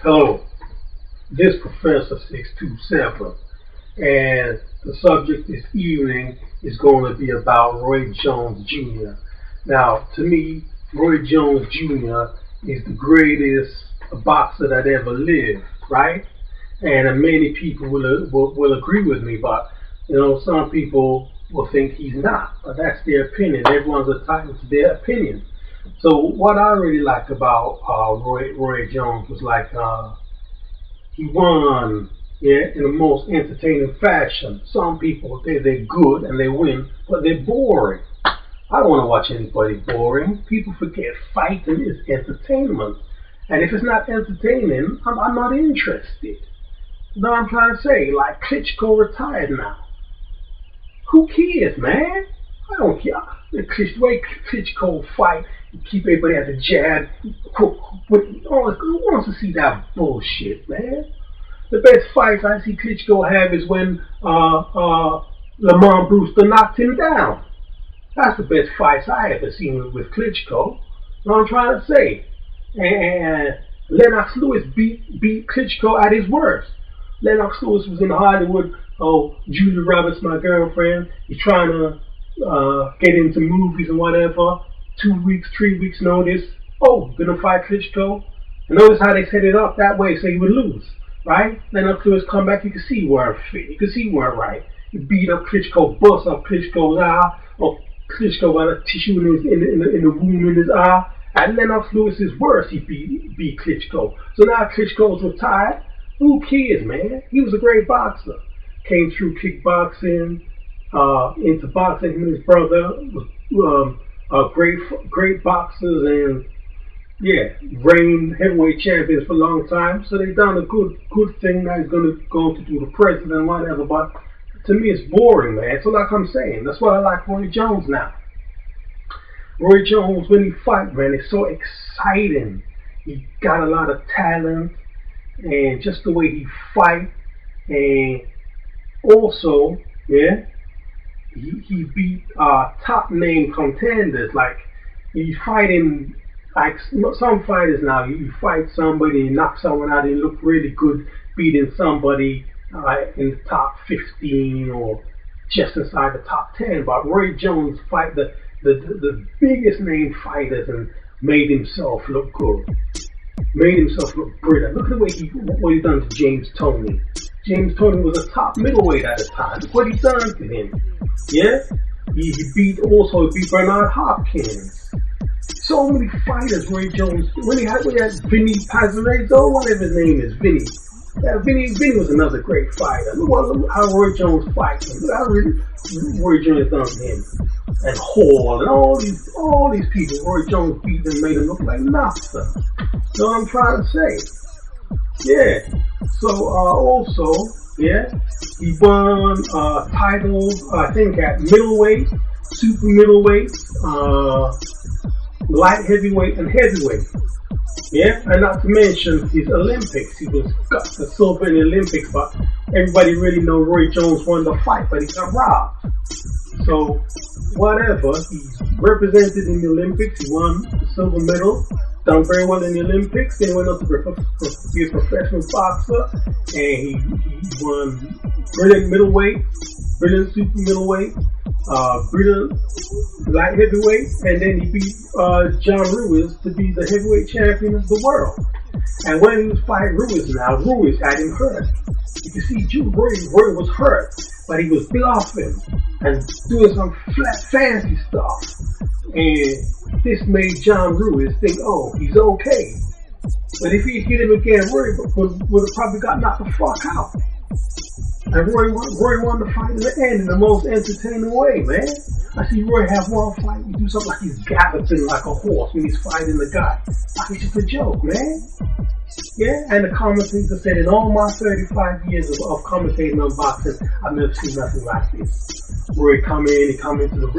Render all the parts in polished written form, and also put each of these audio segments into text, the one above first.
Hello, this Professor 627, and the subject this evening is going to be about Roy Jones Jr. Now, to me, Roy Jones Jr. is the greatest boxer that ever lived, right? And many people will agree with me, but some people will think he's not, but that's their opinion. Everyone's entitled to their opinion. So what I really liked about Roy Jones was like he won, yeah, in the most entertaining fashion. Some people they're good and they win, but they're boring. I don't want to watch anybody boring. People forget fighting is entertainment, and if it's not entertaining, I'm not interested. You know what I'm trying to say? Like Klitschko retired now. Who cares, man? I don't care. The way Klitschko fight, keep everybody at the jab. Who wants to see that bullshit, man? The best fights I see Klitschko have is when Lamont Brewster knocked him down. That's the best fights I ever seen with Klitschko. You know what I'm trying to say? And Lennox Lewis beat Klitschko at his worst. Lennox Lewis was in Hollywood. Oh, Julia Roberts, my girlfriend. He's trying to get into movies and whatever. 2 weeks, 3 weeks notice. Oh, gonna fight Klitschko. And notice how they set it up that way so he would lose, right? Lennox Lewis come back. You can see he weren't fit. You can see he weren't right. He beat up Klitschko, bust up Klitschko's eye. Oh, Klitschko got a tissue in the wound in his eye. And Lennox Lewis is worse. He beat Klitschko. So now Klitschko's retired. Who cares, man? He was a great boxer. Came through kickboxing, into boxing. Him and his brother was great boxers, and yeah, reigned heavyweight champions for a long time. So they done a good thing. Now he's going to do the president and whatever. But to me, it's boring, man. So like I'm saying, that's why I like Roy Jones now. Roy Jones, when he fight, man, it's so exciting. He got a lot of talent, and just the way he fight, and also, yeah, he beat top name contenders. Like he's fighting like some fighters now. You fight somebody, you knock someone out, and you look really good beating somebody in the top 15 or just inside the top 10. But Roy Jones fight the biggest name fighters and made himself look good. Made himself look brilliant. Look at the way what he done to James Toney. James Toney was a top middleweight at the time. Look what he done to him. Yeah? He beat Bernard Hopkins. So many fighters, Roy Jones. When he had Vinny Pazzarezo, whatever his name is, Vinny. Yeah, Vinny was another great fighter. Look how Roy Jones fights him. Look how Roy Jones done to him. And Hall and all these people. Roy Jones beat them, made them look like nothing. You know what I'm trying to say? Yeah. So also, yeah, he won titles. I think at middleweight, super middleweight, light heavyweight, and heavyweight. Yeah, and not to mention his Olympics. He got the silver in the Olympics, but everybody really know Roy Jones won the fight, but he got robbed. So whatever, he's represented in the Olympics. He won the silver medal. Done very well in the Olympics. Then he went on to be a professional boxer, and he won brilliant middleweight, brilliant super middleweight, brilliant light heavyweight, and then he beat John Ruiz to be the heavyweight champion of the world. And when he was fighting Ruiz now, Ruiz had him hurt. You can see Roy was hurt, but he was bluffing and doing some fancy stuff. And this made John Ruiz think, oh, he's okay. But if he hit him again, Roy would have probably got knocked the fuck out. And Roy won the fight in the end in the most entertaining way, man. I see Roy have one fight, he do something like he's galloping like a horse when he's fighting the guy. Like it's just a joke, man. Yeah, and the commentator said in all my 35 years of commentating on boxing, I've never seen nothing like this. Roy he come into the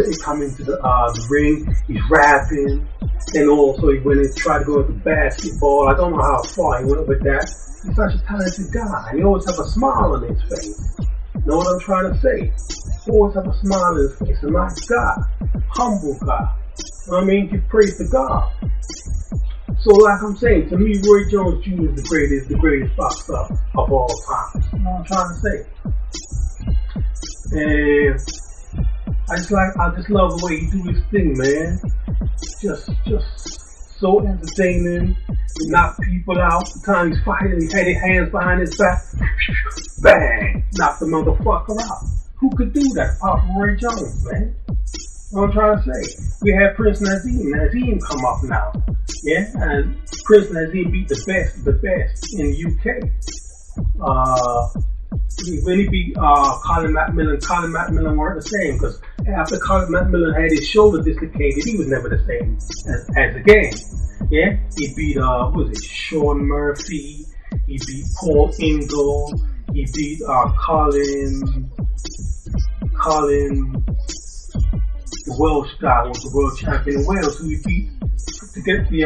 ring, he's rapping, and also he went and tried to go into basketball. I don't know how far he went with that. He's such a talented guy, and he always have a smile on his face. You know what I'm trying to say? He always have a smile on his face. A nice guy, humble guy. You know what I mean? Give praise to God. So like I'm saying, to me, Roy Jones Jr. is the greatest boxer of all time. You know what I'm trying to say? And I just love the way he do his thing, man. Just so entertaining. He knock people out. The time he's fighting, he had his hands behind his back. Bang! Knock the motherfucker out. Who could do that? Apart from Roy Jones, man. What I'm trying to say. We had Prince Nazim. Nazim come up now. Yeah? And Prince Nazim beat the best in the UK. When he beat Colin McMillan weren't the same, because after Colin McMillan had his shoulder dislocated, he was never the same as again. Yeah, he beat Sean Murphy, he beat Paul Ingle, he beat Colin, the Welsh guy was the world champion in Wales, who he beat to get the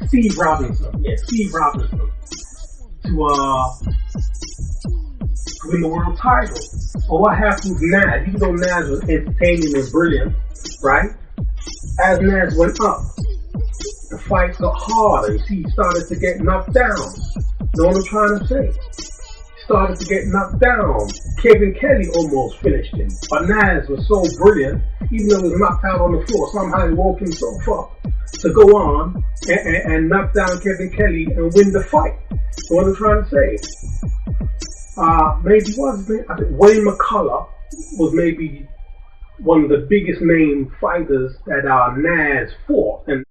Steve Robinson. Yeah, Steve Robinson. To win the world title. But what happened with Naz? Even though Naz was entertaining and brilliant, right? As Naz went up, the fight got harder. You see, he started to get knocked down. Know what I'm trying to say? He started to get knocked down. Kevin Kelly almost finished him. But Naz was so brilliant, even though he was knocked out on the floor, somehow he woke himself up to go on and knock down Kevin Kelly and win the fight. So what I'm trying to say, I think Wayne McCullough was maybe one of the biggest name fighters that Naz fought. And